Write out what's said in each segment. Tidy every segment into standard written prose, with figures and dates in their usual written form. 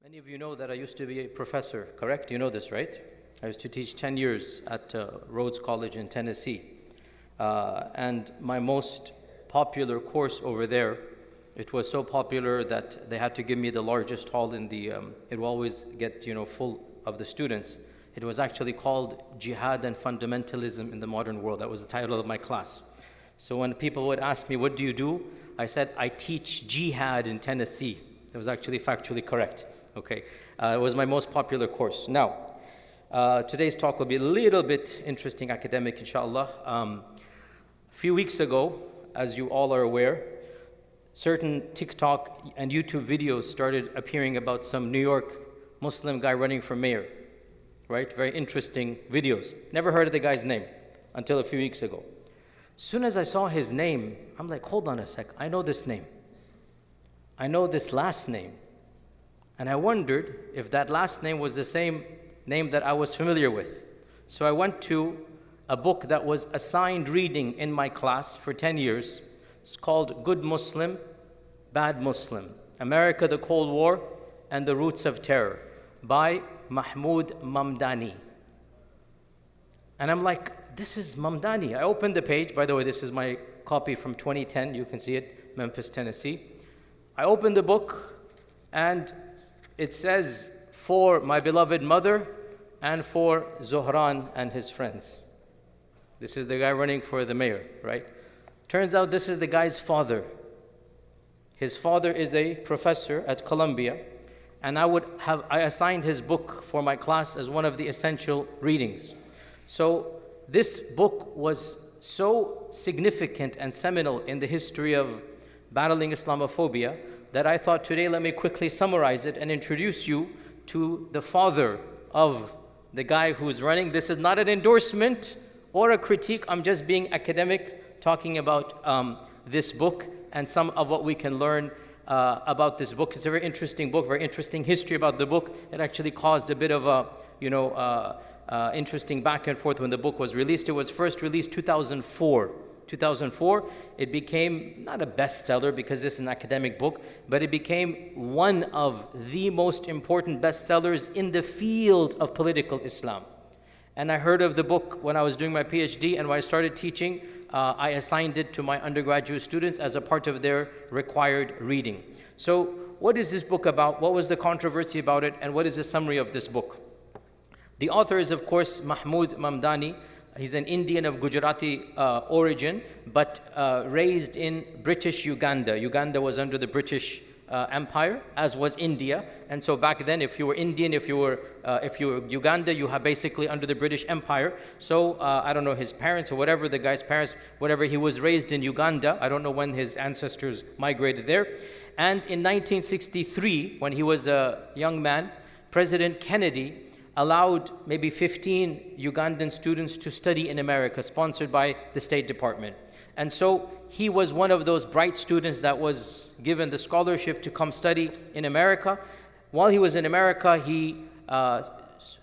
Many of you know that I used to be a professor, correct? You know this, right? I used to teach 10 years at Rhodes College in Tennessee. And my most popular course over there, it was so popular that they had to give me the largest hall in the, it will always get, full of the students. It was actually called Jihad and Fundamentalism in the Modern World. That was the title of my class. So when people would ask me, what do you do? I said, I teach jihad in Tennessee. It was actually factually correct. Okay, it was my most popular course. Now, today's talk will be a little bit interesting, academic, inshallah. A few weeks ago, as you all are aware, certain TikTok and YouTube videos started appearing about some New York Muslim guy running for mayor, right? Very interesting videos. Never heard of the guy's name until a few weeks ago. As soon as I saw his name, I'm like, hold on a sec, I know this name. I know this last name. And I wondered if that last name was the same name that I was familiar with. So I went to a book that was assigned reading in my class for 10 years. It's called Good Muslim, Bad Muslim, America, the Cold War, and the Roots of Terror by Mamdani. And I'm like, this is Mamdani. I opened the page. By the way, this is my copy from 2010. You can see it, Memphis, Tennessee. I opened the book, and it says, for my beloved mother and for Zohran and his friends. This is the guy running for the mayor, right? Turns out this is the guy's father. His father is a professor at Columbia, and I assigned his book for my class as one of the essential readings. So this book was so significant and seminal in the history of battling Islamophobia that I thought today let me quickly summarize it and introduce you to the father of the guy who's running. This is not an endorsement or a critique. I'm just being academic, talking about this book and some of what we can learn about this book. It's a very interesting book, very interesting history about the book. It actually caused a bit of a, interesting back and forth when the book was released. It was first released 2004. It became not a bestseller because this is an academic book, but it became one of the most important bestsellers in the field of political Islam. And I heard of the book when I was doing my PhD, and when I started teaching, I assigned it to my undergraduate students as a part of their required reading. So what is this book about? What was the controversy about it? And what is the summary of this book? The author is, of course, Mahmood Mamdani. He's an Indian of Gujarati origin, but raised in British Uganda. Uganda was under the British Empire, as was India. And so back then, if you were Indian, if you were Uganda, you have basically under the British Empire. So I don't know his parents or whatever, the guy's parents, whatever, he was raised in Uganda. I don't know when his ancestors migrated there. And in 1963, when he was a young man, President Kennedy allowed maybe 15 Ugandan students to study in America, sponsored by the State Department. And so he was one of those bright students that was given the scholarship to come study in America. While he was in America, he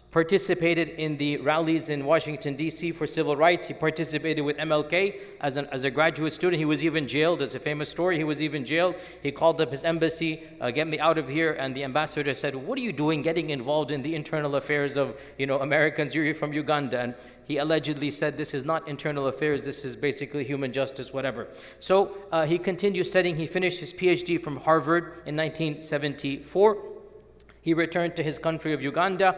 participated in the rallies in Washington, D.C. for civil rights. He participated with MLK as a graduate student. He was even jailed. There's a famous story. He was even jailed. He called up his embassy, get me out of here. And the ambassador said, what are you doing getting involved in the internal affairs of Americans? You're from Uganda. And he allegedly said, this is not internal affairs. This is basically human justice, whatever. So he continued studying. He finished his PhD from Harvard in 1974. He returned to his country of Uganda,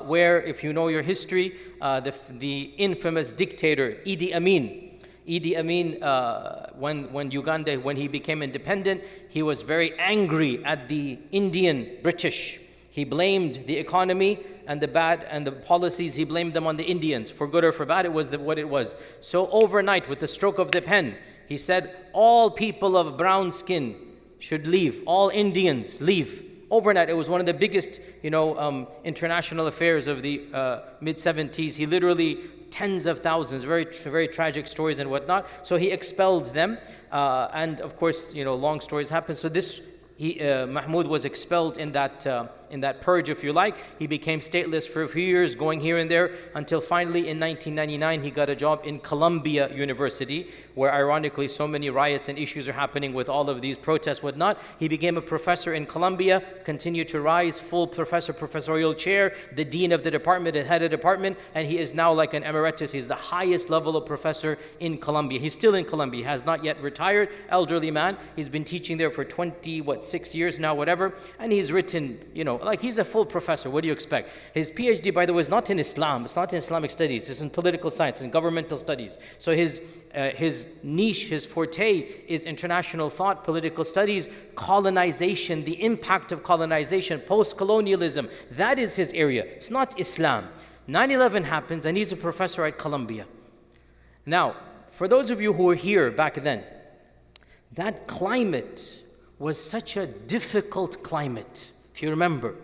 where, if you know your history, the infamous dictator Idi Amin, when he became independent, he was very angry at the Indian British. He blamed the economy and the policies. He blamed them on the Indians. For good or for bad, it was what it was. So overnight, with the stroke of the pen, he said, all people of brown skin should leave. All Indians leave. Overnight, it was one of the biggest, international affairs of the mid-70s. He literally, tens of thousands, very, very tragic stories and whatnot. So he expelled them, and of course, long stories happen. So Mahmoud was expelled in that in that purge, if you like. He became stateless for a few years, going here and there, until finally in 1999 he got a job in Columbia University, where ironically so many riots and issues are happening with all of these protests, whatnot. He became a professor in Columbia, continued to rise, full professorial chair, the dean of the department, the head of the department, and he is now like an emeritus. He's the highest level of professor in Columbia. He's still in Columbia. He has not yet retired, elderly man. He's been teaching there for 6 years now, whatever, and he's written, like he's a full professor. What do you expect? His PhD, by the way, is not in Islam. It's not in Islamic studies. It's in political science and governmental studies. So his niche, his forte is international thought, political studies, colonization, the impact of colonization, post-colonialism. That is his area. It's not Islam. 9/11 happens and he's a professor at Columbia. Now, for those of you who were here back then, that climate was such a difficult climate. If you remember,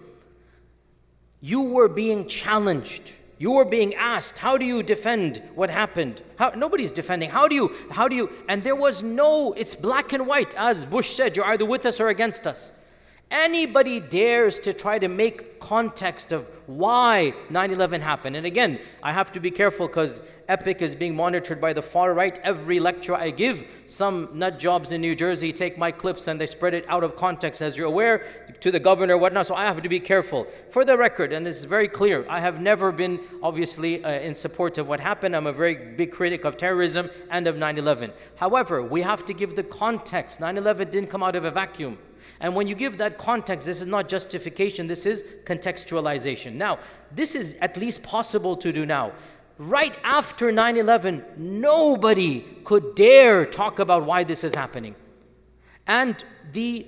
you were being challenged. You were being asked, how do you defend what happened? Nobody's defending. How do you? And there was it's black and white. As Bush said, you're either with us or against us. Anybody dares to try to make context of why 9/11 happened. And again, I have to be careful because Epic is being monitored by the far right. Every lecture I give, some nut jobs in New Jersey take my clips and they spread it out of context, as you're aware, to the governor, whatnot. So I have to be careful. For the record, and it's very clear, I have never been obviously in support of what happened. I'm a very big critic of terrorism and of 9/11. However, we have to give the context. 9/11 didn't come out of a vacuum. And when you give that context, this is not justification, this is contextualization. Now, this is at least possible to do now. Right after 9/11, nobody could dare talk about why this is happening. And the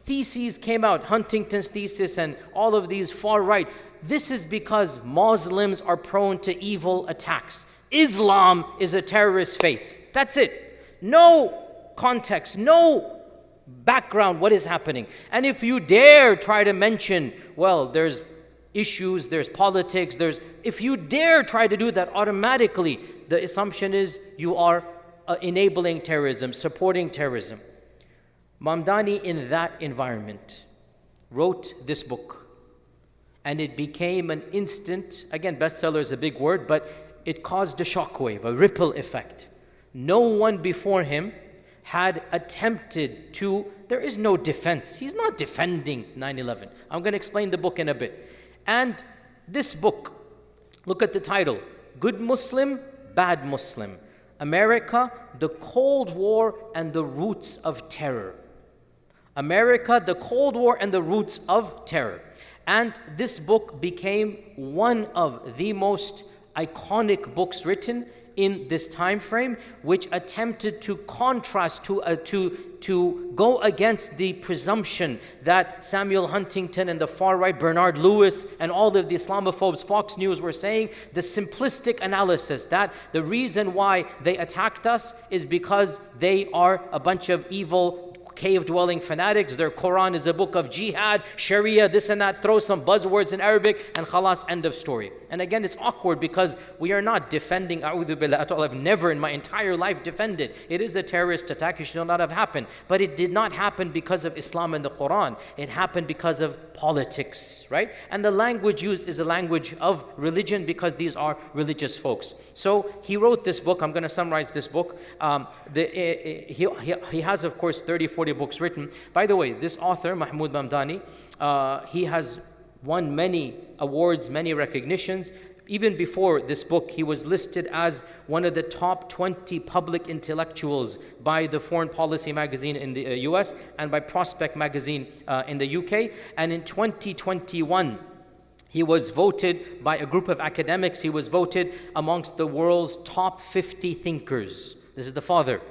theses came out, Huntington's thesis and all of these far right. This is because Muslims are prone to evil attacks. Islam is a terrorist faith. That's it. No context, no background, what is happening. And if you dare try to mention, well, there's issues, there's politics, if you dare try to do that, automatically the assumption is you are enabling terrorism, supporting terrorism. Mamdani, in that environment, wrote this book, and it became an instant, again, bestseller is a big word, but it caused a shockwave, a ripple effect. No one before him had attempted to, there is no defense. He's not defending 9/11. I'm going to explain the book in a bit. And this book, look at the title, Good Muslim, Bad Muslim, America, the Cold War and the Roots of Terror. America, the Cold War and the Roots of Terror. And this book became one of the most iconic books written in this time frame, which attempted to contrast, to go against the presumption that Samuel Huntington and the far right, Bernard Lewis, and all of the Islamophobes, Fox News were saying, the simplistic analysis that the reason why they attacked us is because they are a bunch of evil cave-dwelling fanatics. Their Quran is a book of jihad, Sharia, this and that, throw some buzzwords in Arabic, and khalas, end of story. And again, it's awkward because we are not defending A'udhu Billah at all. I've never in my entire life defended. It is a terrorist attack, it should not have happened. But it did not happen because of Islam and the Quran. It happened because of politics, right? And the language used is a language of religion because these are religious folks. So he wrote this book. I'm going to summarize this book. He has, of course, 40 books written. By the way, this author, Mahmoud Mamdani, he has won many awards, many recognitions. Even before this book, he was listed as one of the top 20 public intellectuals by the Foreign Policy magazine in the US and by Prospect magazine in the UK. And in 2021, he was voted by a group of academics, he was voted amongst the world's top 50 thinkers. This is the father.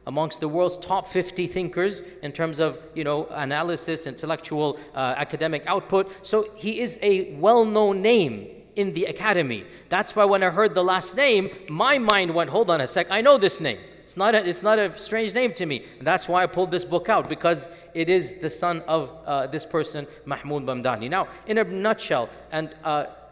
Amongst the world's top 50 thinkers in terms of, analysis, intellectual, academic output. So he is a well-known name in the academy. That's why when I heard the last name, my mind went, hold on a sec, I know this name. It's not a strange name to me. And that's why I pulled this book out, because it is the son of this person, Mahmoud Mamdani. Now, in a nutshell, and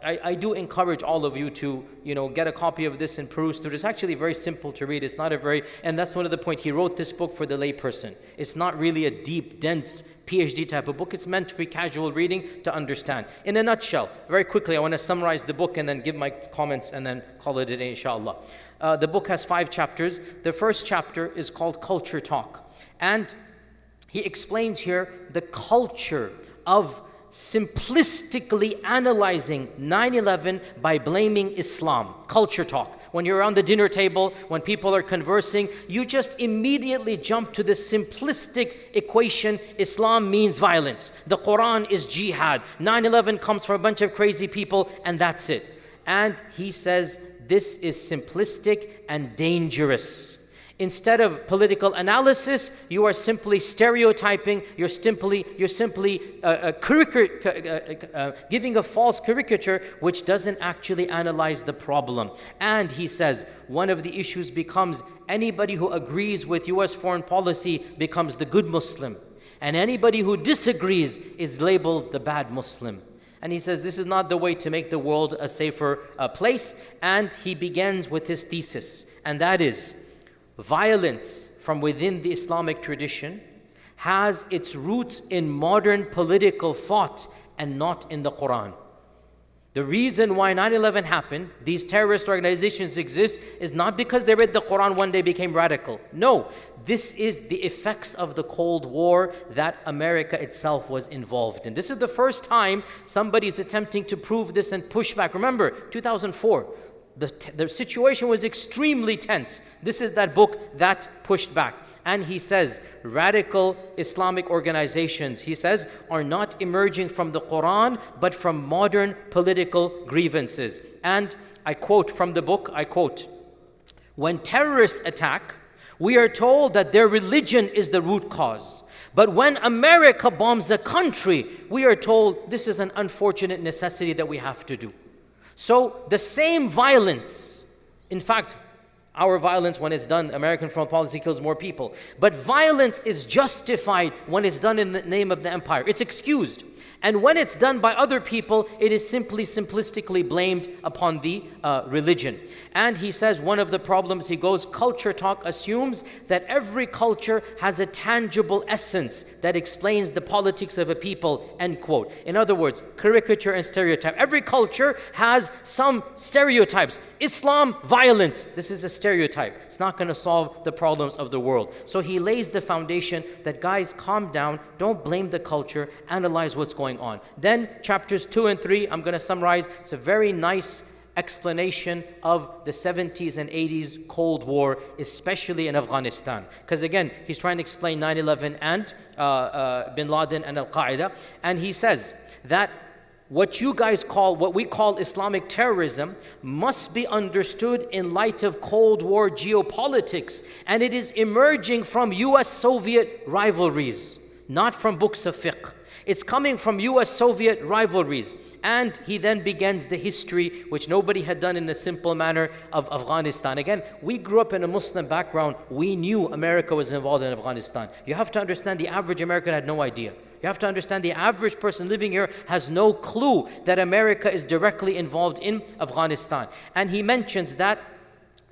I do encourage all of you to, get a copy of this and peruse through. It's actually very simple to read. It's not and that's one of the points. He wrote this book for the layperson. It's not really a deep, dense PhD type of book. It's meant to be casual reading to understand. In a nutshell, very quickly, I want to summarize the book and then give my comments and then call it a day, inshallah. The book has 5 chapters. The first chapter is called Culture Talk. And he explains here the culture of simplistically analyzing 9/11 by blaming Islam. Culture talk. When you're around the dinner table, when people are conversing, you just immediately jump to the simplistic equation: Islam means violence, the Quran is jihad, 9/11 comes from a bunch of crazy people, and that's it. And he says this is simplistic and dangerous. Instead of political analysis, you are simply stereotyping, you're simply giving a false caricature which doesn't actually analyze the problem. And he says, one of the issues becomes anybody who agrees with US foreign policy becomes the good Muslim. And anybody who disagrees is labeled the bad Muslim. And he says this is not the way to make the world a safer place. And he begins with his thesis, and that is, violence from within the Islamic tradition has its roots in modern political thought and not in the Quran. The reason why 9/11 happened, these terrorist organizations exist, is not because they read the Quran one day became radical. No, this is the effects of the Cold War that America itself was involved in. This is the first time somebody is attempting to prove this and push back. Remember, 2004. The situation was extremely tense. This is that book that pushed back. And he says, radical Islamic organizations, he says, are not emerging from the Quran, but from modern political grievances. And I quote from the book, I quote, when terrorists attack, we are told that their religion is the root cause. But when America bombs a country, we are told this is an unfortunate necessity that we have to do. So the same violence, in fact, our violence when it's done, American foreign policy kills more people. But violence is justified when it's done in the name of the empire. It's excused. And when it's done by other people, it is simplistically blamed upon the religion. And he says one of the problems, he goes, culture talk assumes that every culture has a tangible essence that explains the politics of a people, end quote. In other words, caricature and stereotype. Every culture has some stereotypes. Islam, violent. This is a stereotype. It's not going to solve the problems of the world. So he lays the foundation that, guys, calm down. Don't blame the culture. Analyze what's going on. Then chapters 2 and 3, I'm going to summarize. It's a very nice explanation of the 70s and 80s Cold War, especially in Afghanistan. Because again, he's trying to explain 9/11 and Bin Laden and Al-Qaeda. And he says that what we call Islamic terrorism must be understood in light of Cold War geopolitics. And it is emerging from US-Soviet rivalries, not from books of fiqh. It's coming from US-Soviet rivalries. And he then begins the history, which nobody had done in a simple manner, of Afghanistan. Again, we grew up in a Muslim background. We knew America was involved in Afghanistan. You have to understand the average American had no idea. You have to understand the average person living here has no clue that America is directly involved in Afghanistan. And he mentions that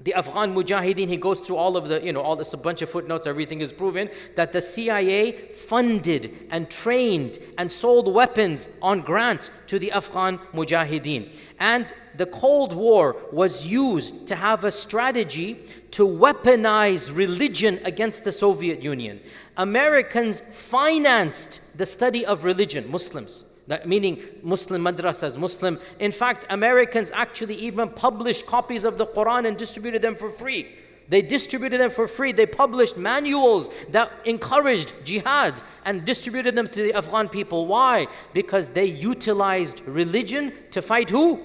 the Afghan Mujahideen, he goes through all of the, all this, a bunch of footnotes, everything is proven, that the CIA funded and trained and sold weapons on grants to the Afghan Mujahideen. And the Cold War was used to have a strategy to weaponize religion against the Soviet Union. Americans financed the study of religion, Muslims. That meaning Muslim madrasas, Muslim. In fact, Americans actually even published copies of the Quran and distributed them for free. They distributed them for free. They published manuals that encouraged jihad and distributed them to the Afghan people. Why? Because they utilized religion to fight who?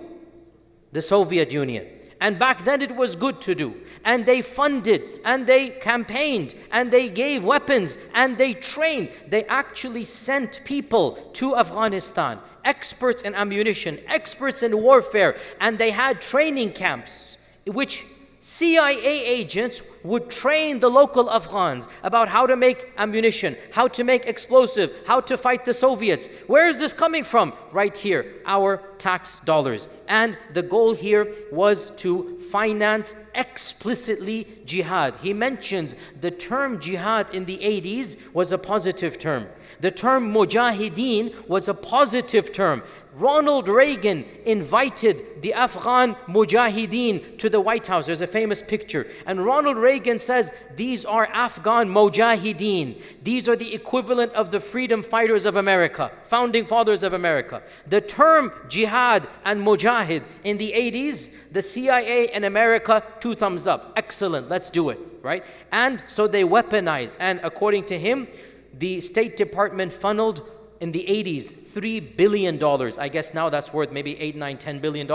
The Soviet Union. And back then it was good to do. And they funded, and they campaigned, and they gave weapons, and they trained. They actually sent people to Afghanistan, experts in ammunition, experts in warfare, and they had training camps, which CIA agents would train the local Afghans about how to make ammunition, how to make explosive, how to fight the Soviets. Where is this coming from? Right here, our tax dollars. And the goal here was to finance explicitly jihad. He mentions the term jihad in the 80s was a positive term. The term mujahideen was a positive term. Ronald Reagan invited the Afghan mujahideen to the White House. There's a famous picture. And Ronald Reagan says, these are Afghan mujahideen. These are the equivalent of the freedom fighters of America, founding fathers of America. The term jihad and mujahid in the 80s, the CIA and America, 2 thumbs up. Excellent, let's do it, right? And so they weaponized. And according to him, the State Department funneled in the 80s, $3 billion. I guess now that's worth maybe $8, $9, $10 billion.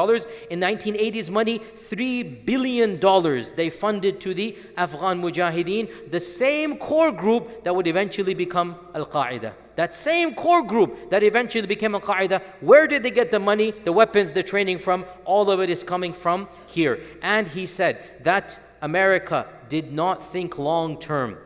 In 1980s money, $3 billion they funded to the Afghan Mujahideen, the same core group that would eventually become Al-Qaeda. That same core group that eventually became Al-Qaeda, where did they get the money, the weapons, the training from? All of it is coming from here. And he said that America did not think long term.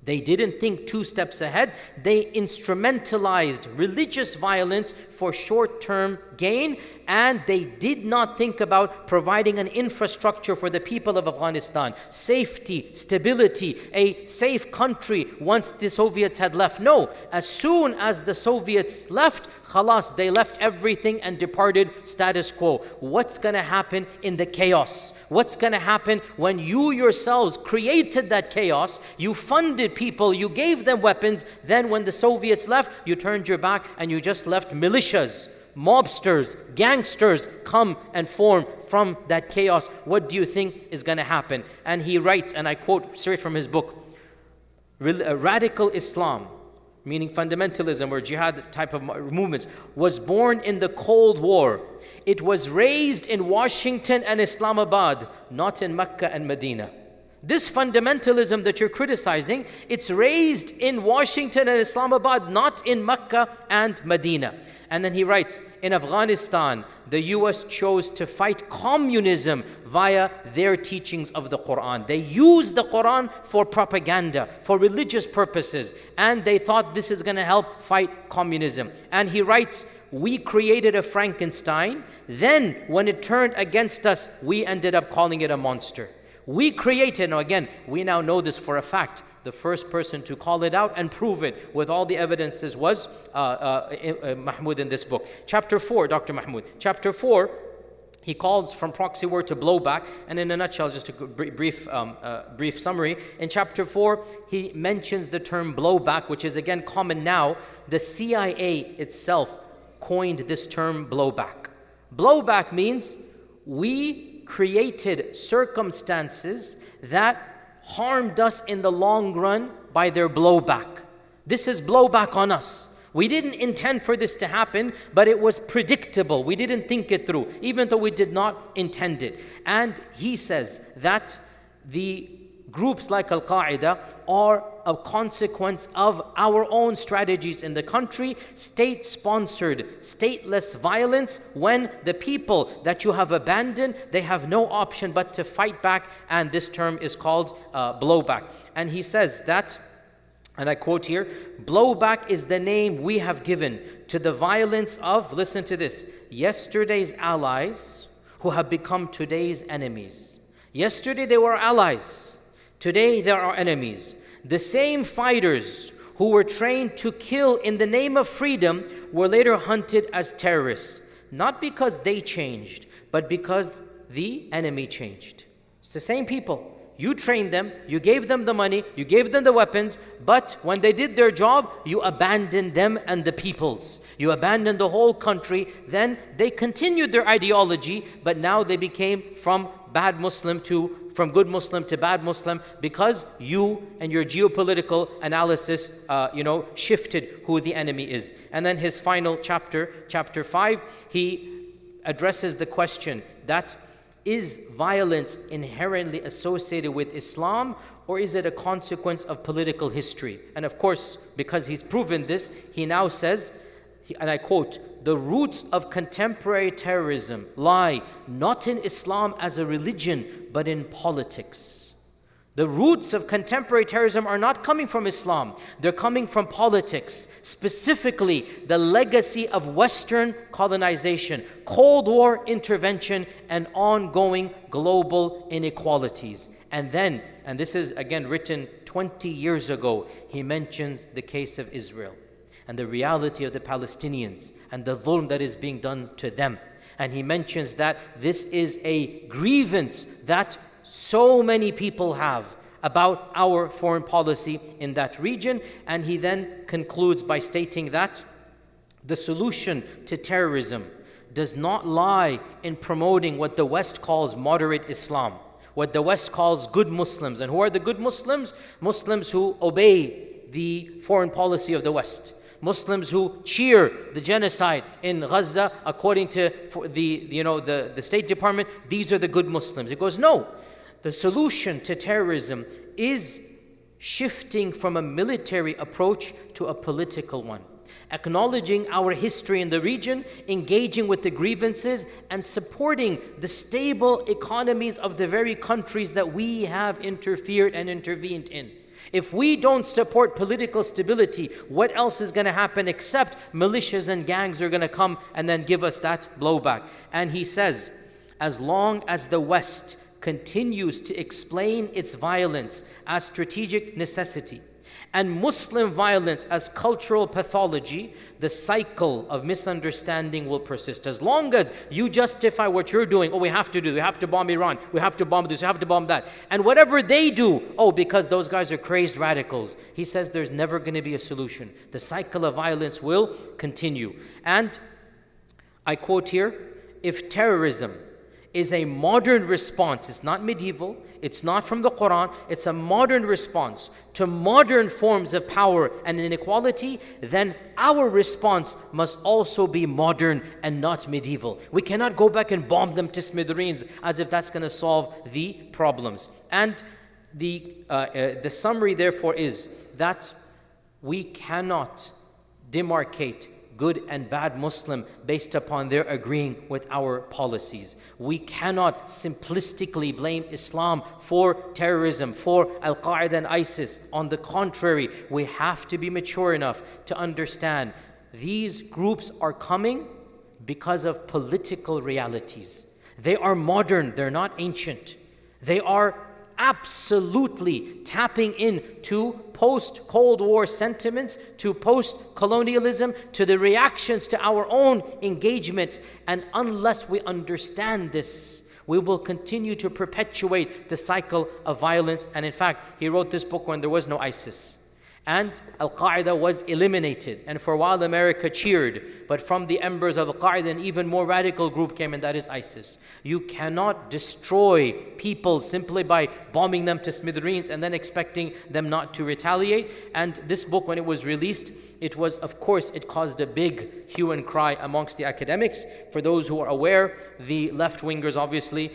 They didn't think 2 steps ahead. They instrumentalized religious violence for short-term gain, and they did not think about providing an infrastructure for the people of Afghanistan, safety, stability, a safe country once the Soviets had left. No, as soon as the Soviets left, khalas, they left everything and departed status quo. What's going to happen in the chaos? What's going to happen when you yourselves created that chaos? You funded people, you gave them weapons, then when the Soviets left, you turned your back and you just left militias, mobsters, gangsters come and form from that chaos. What do you think is going to happen? And he writes, and I quote straight from his book, radical Islam, meaning fundamentalism or jihad type of movements, was born in the Cold War. It was raised in Washington and Islamabad, not in Mecca and Medina. This fundamentalism that you're criticizing, it's raised in Washington and Islamabad, not in Mecca and Medina. And then he writes, in Afghanistan, the US chose to fight communism via their teachings of the Quran. They used the Quran for propaganda, for religious purposes, and they thought this is going to help fight communism. And he writes, we created a Frankenstein, then when it turned against us, we ended up calling it a monster. We created, now again, we now know this for a fact. The first person to call it out and prove it with all the evidences was Mahmoud in this book. Chapter 4, Dr. Mahmoud. Chapter 4, he calls from proxy war to blowback. And in a nutshell, just a brief summary. In chapter 4, he mentions the term blowback, which is again common now. The CIA itself coined this term blowback. Blowback means we created circumstances that harmed us in the long run by their blowback. This is blowback on us. We didn't intend for this to happen, but it was predictable. We didn't think it through, even though we did not intend it. And he says that the groups like Al-Qaeda are a consequence of our own strategies in the country, state-sponsored, stateless violence, when the people that you have abandoned, they have no option but to fight back, and this term is called blowback. And he says that, and I quote here, blowback is the name we have given to the violence of, listen to this, yesterday's allies who have become today's enemies. Yesterday they were allies. Today there are enemies. The same fighters who were trained to kill in the name of freedom were later hunted as terrorists. Not because they changed, but because the enemy changed. It's the same people. You trained them, you gave them the money, you gave them the weapons, but when they did their job, you abandoned them and the peoples. You abandoned the whole country. Then they continued their ideology, but now they became from good Muslim to bad Muslim, because you and your geopolitical analysis, shifted who the enemy is. And then his final chapter, chapter 5, he addresses the question that is violence inherently associated with Islam, or is it a consequence of political history? And of course, because he's proven this, he now says, and I quote, the roots of contemporary terrorism lie not in Islam as a religion, but in politics. The roots of contemporary terrorism are not coming from Islam. They're coming from politics, specifically the legacy of Western colonization, Cold War intervention, and ongoing global inequalities. And then, and this is again written 20 years ago, he mentions the case of Israel and the reality of the Palestinians and the dhulm that is being done to them. And he mentions that this is a grievance that so many people have about our foreign policy in that region. And he then concludes by stating that the solution to terrorism does not lie in promoting what the West calls moderate Islam, what the West calls good Muslims. And who are the good Muslims? Muslims who obey the foreign policy of the West. Muslims who cheer the genocide in Gaza according to the State Department. These are the good Muslims. He goes, no. The solution to terrorism is shifting from a military approach to a political one. Acknowledging our history in the region, engaging with the grievances, and supporting the stable economies of the very countries that we have interfered and intervened in. If we don't support political stability, what else is going to happen except militias and gangs are going to come and then give us that blowback? And he says, as long as the West continues to explain its violence as strategic necessity and Muslim violence as cultural pathology, the cycle of misunderstanding will persist. As long as you justify what you're doing, oh, we have to do, we have to bomb Iran, we have to bomb this, we have to bomb that, and whatever they do, oh, because those guys are crazed radicals, he says there's never going to be a solution. The cycle of violence will continue. And I quote here, if terrorism is a modern response, it's not medieval, it's not from the Quran, it's a modern response to modern forms of power and inequality, then our response must also be modern and not medieval. We cannot go back and bomb them to smithereens as if that's going to solve the problems. And the summary therefore is that we cannot demarcate good and bad Muslim based upon their agreeing with our policies. We cannot simplistically blame Islam for terrorism, for Al-Qaeda and ISIS. On the contrary, we have to be mature enough to understand these groups are coming because of political realities. They are modern, they're not ancient. They are absolutely tapping into post-Cold War sentiments, to post-colonialism, to the reactions to our own engagements. And unless we understand this, we will continue to perpetuate the cycle of violence. And in fact, he wrote this book when there was no ISIS. And Al-Qaeda was eliminated. And for a while America cheered. But from the embers of Al-Qaeda, an even more radical group came, and that is ISIS. You cannot destroy people simply by bombing them to smithereens and then expecting them not to retaliate. And this book, when it was released, it was, of course, it caused a big hue and cry amongst the academics. For those who are aware, the left-wingers, obviously,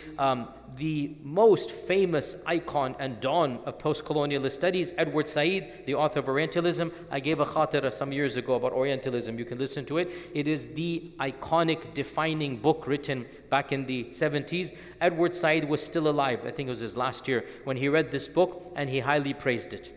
the most famous icon and dawn of post-colonialist studies, Edward Said, the author of Orientalism. I gave a khatira some years ago about Orientalism. You can listen to it. It is the iconic, defining book written back in the 70s. Edward Said was still alive. I think it was his last year when he read this book, and he highly praised it.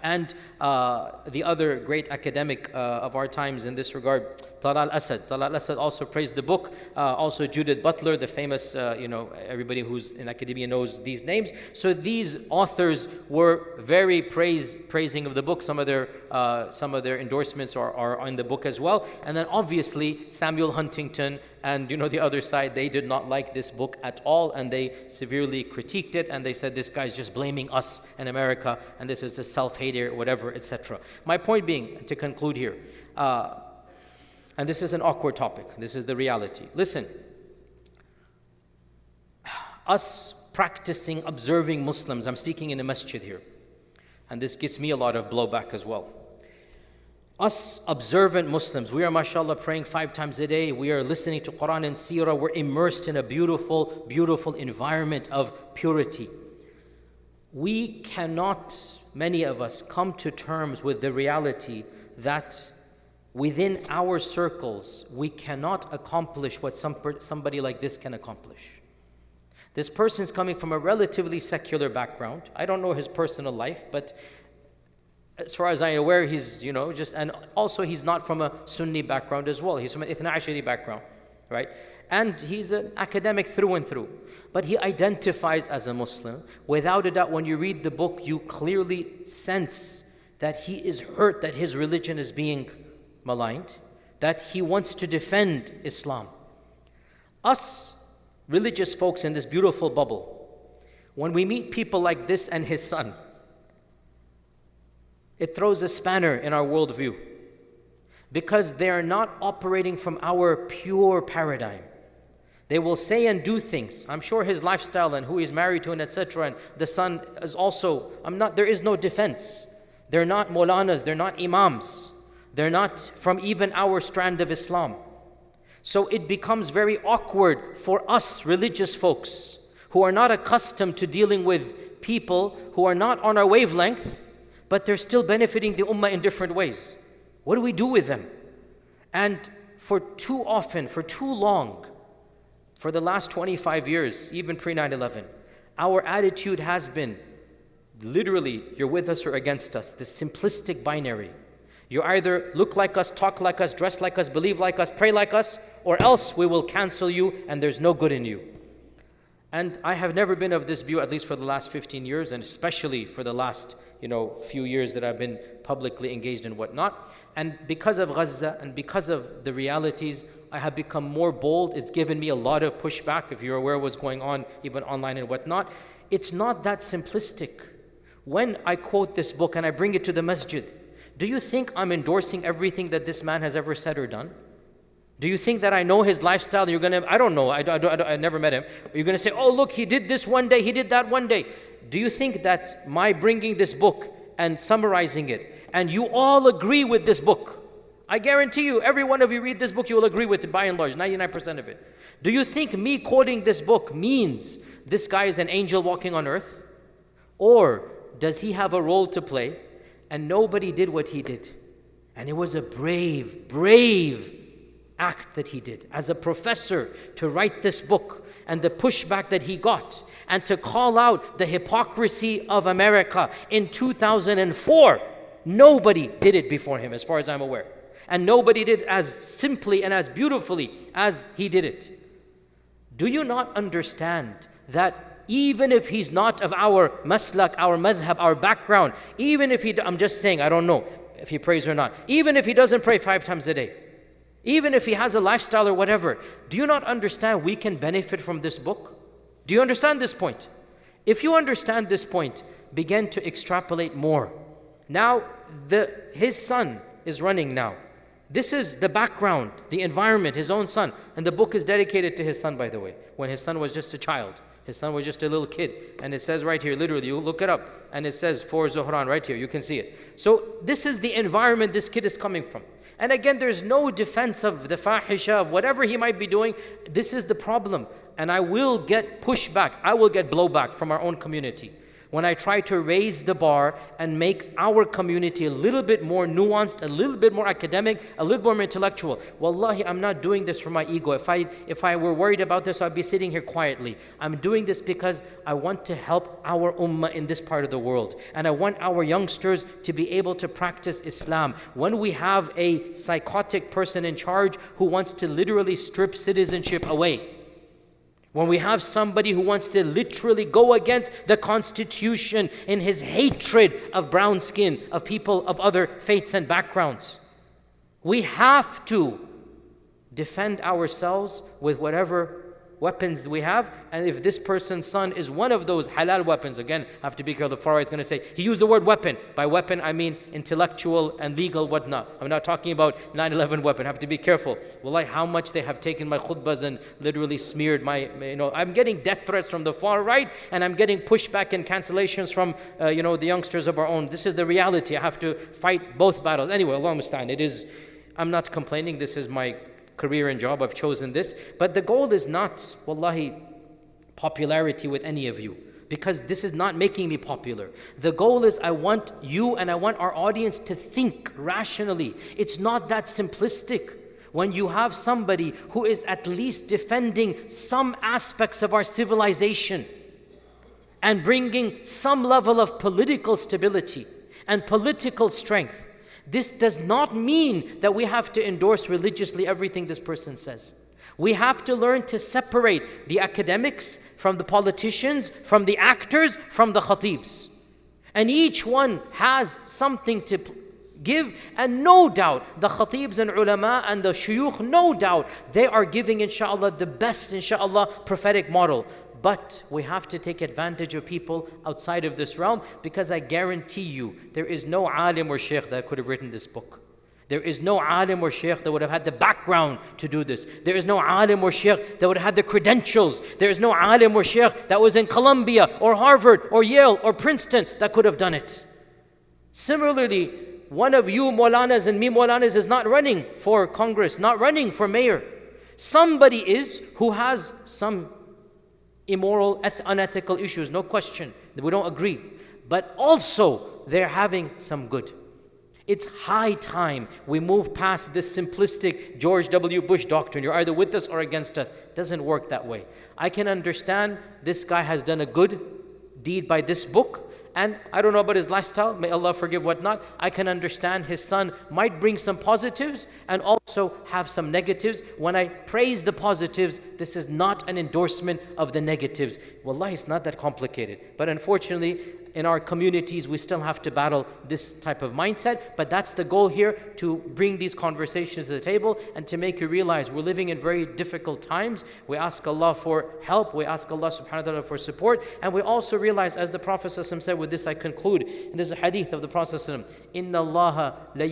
And the other great academic of our times in this regard, Talal Asad also praised the book. Also Judith Butler, the famous, everybody who's in academia knows these names. So these authors were very praising of the book. Some of their endorsements are in the book as well. And then obviously Samuel Huntington and the other side, they did not like this book at all, and they severely critiqued it, and they said this guy's just blaming us in America, and this is a self-hater, whatever, etc. My point being, to conclude here, and this is an awkward topic, this is the reality. Listen, us practicing, observing Muslims, I'm speaking in a masjid here, and this gives me a lot of blowback as well. Us observant Muslims, we are mashallah praying 5 times a day, we are listening to Quran and Seerah, we're immersed in a beautiful, beautiful environment of purity. We cannot, many of us, come to terms with the reality that within our circles, we cannot accomplish what somebody like this can accomplish. This person's coming from a relatively secular background. I don't know his personal life, but as far as I'm aware, he's, and also he's not from a Sunni background as well. He's from an Ithna Ashari background, right? And he's an academic through and through. But he identifies as a Muslim. Without a doubt, when you read the book, you clearly sense that he is hurt that his religion is being maligned, that he wants to defend Islam. Us religious folks in this beautiful bubble, when we meet people like this and his son, it throws a spanner in our worldview because they are not operating from our pure paradigm. They will say and do things. I'm sure his lifestyle and who he's married to and etc. And the son is also, there is no defense. They're not Maulanas, they're not Imams. They're not from even our strand of Islam. So it becomes very awkward for us religious folks who are not accustomed to dealing with people who are not on our wavelength, but they're still benefiting the ummah in different ways. What do we do with them? And for too often, for too long, for the last 25 years, even pre-9/11, our attitude has been literally, you're with us or against us, this simplistic binary. You either look like us, talk like us, dress like us, believe like us, pray like us, or else we will cancel you and there's no good in you. And I have never been of this view, at least for the last 15 years, and especially for the last few years that I've been publicly engaged in whatnot. And because of Gaza and because of the realities, I have become more bold. It's given me a lot of pushback, if you're aware of what's going on, even online and whatnot. It's not that simplistic. When I quote this book and I bring it to the masjid, do you think I'm endorsing everything that this man has ever said or done? Do you think that I know his lifestyle? You're going to, I don't know, I never met him. You're going to say, oh look, he did this one day, he did that one day. Do you think that my bringing this book and summarizing it, and you all agree with this book, I guarantee you, every one of you read this book, you will agree with it by and large, 99% of it. Do you think me quoting this book means this guy is an angel walking on earth? Or does he have a role to play and nobody did what he did? And it was a brave act that he did as a professor to write this book, and the pushback that he got, and to call out the hypocrisy of America in 2004. Nobody did it before him, as far as I'm aware. And nobody did as simply and as beautifully as he did it. Do you not understand that even if he's not of our maslak, our madhab, our background, even if I'm just saying, I don't know if he prays or not, even if he doesn't pray 5 times a day, even if he has a lifestyle or whatever, do you not understand we can benefit from this book? Do you understand this point? If you understand this point, begin to extrapolate more. Now, his son is running now. This is the background, the environment, his own son. And the book is dedicated to his son, by the way, when his son was just a child. His son was just a little kid. And it says right here, literally, you look it up, and it says for Zuhran right here, you can see it. So this is the environment this kid is coming from. And again, there's no defense of the fahisha, of whatever he might be doing. This is the problem. And I will get pushback, I will get blowback from our own community when I try to raise the bar and make our community a little bit more nuanced, a little bit more academic, a little more intellectual. Wallahi, I'm not doing this for my ego. If I were worried about this, I'd be sitting here quietly. I'm doing this because I want to help our ummah in this part of the world. And I want our youngsters to be able to practice Islam. When we have a psychotic person in charge who wants to literally strip citizenship away, when we have somebody who wants to literally go against the Constitution in his hatred of brown skin, of people of other faiths and backgrounds, we have to defend ourselves with whatever weapons we have. And if this person's son is one of those halal weapons, again, I have to be careful, the Farah is going to say, he used the word weapon. By weapon, I mean intellectual and legal whatnot. I'm not talking about 9/11 weapon, I have to be careful. Wallahi, how much they have taken my khutbahs and literally smeared my, I'm getting death threats from the far right, and I'm getting pushback and cancellations from, the youngsters of our own. This is the reality. I have to fight both battles. Anyway, Allah musta'an. I'm not complaining. This is my career and job, I've chosen this. But the goal is not, wallahi, popularity with any of you, because this is not making me popular. The goal is I want you and I want our audience to think rationally. It's not that simplistic. when you have somebody who is at least defending some aspects of our civilization and bringing some level of political stability and political strength, this does not mean that we have to endorse religiously everything this person says. We have to learn to separate the academics from the politicians, from the actors, from the khatibs. And each one has something to give, and no doubt the khatibs and ulama and the shuyukh, no doubt they are giving inshallah the best inshallah prophetic model. But we have to take advantage of people outside of this realm, because I guarantee you there is no alim or shaykh that could have written this book. There is no alim or shaykh that would have had the background to do this. There is no alim or shaykh that would have had the credentials. There is no alim or shaykh that was in Columbia or Harvard or Yale or Princeton that could have done it. Similarly, one of you Maulanas and me Maulanas is not running for Congress, not running for mayor. Somebody is who has some immoral, unethical issues, no question. We don't agree. But also, they're having some good. It's high time we move past this simplistic George W. Bush doctrine. You're either with us or against us. It doesn't work that way. I can understand this guy has done a good deed by this book, and I don't know about his lifestyle, may Allah forgive whatnot. I can understand his son might bring some positives and also have some negatives. When I praise the positives, this is not an endorsement of the negatives. Wallahi, it's not that complicated. But unfortunately, in our communities, we still have to battle this type of mindset. But that's the goal here, to bring these conversations to the table and to make you realize we're living in very difficult times. We ask Allah for help. We ask Allah subhanahu wa ta'ala for support. And we also realize, as the Prophet said, with this I conclude, and there's a hadith of the Prophet, إِنَّ اللَّهَ لَا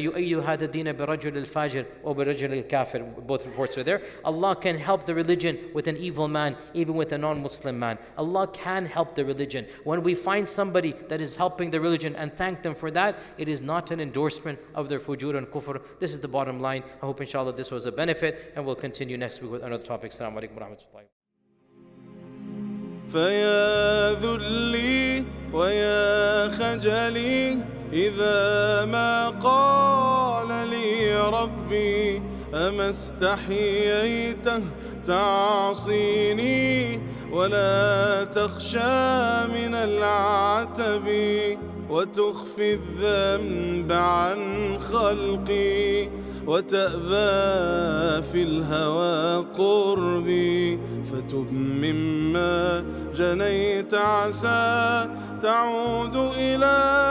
يُؤَيِّدُ هَذَا الدِّينَ بِرَجُلِ الْفَاجِرِ وَبِرَجُلِ الْكَافِرِ. Both reports are there. Allah can help the religion with an evil man, even with a non-Muslim man. Allah can help the religion. When we find somebody that is helping the religion and thank them for that, it is not an endorsement of their fujur and kufr. This is the bottom line. I hope inshallah this was a benefit, and we'll continue next week with another topic. Assalamu alaikum wa rahmatullahi. فيا ذلي ويا خجلي إذا ما قال لي ربي أما استحييته تعصيني ولا تخشى من العتب وتخفي الذنب عن خلقي وتأبى في الهوى قربي فتب مما جنيت عسى تعود إلى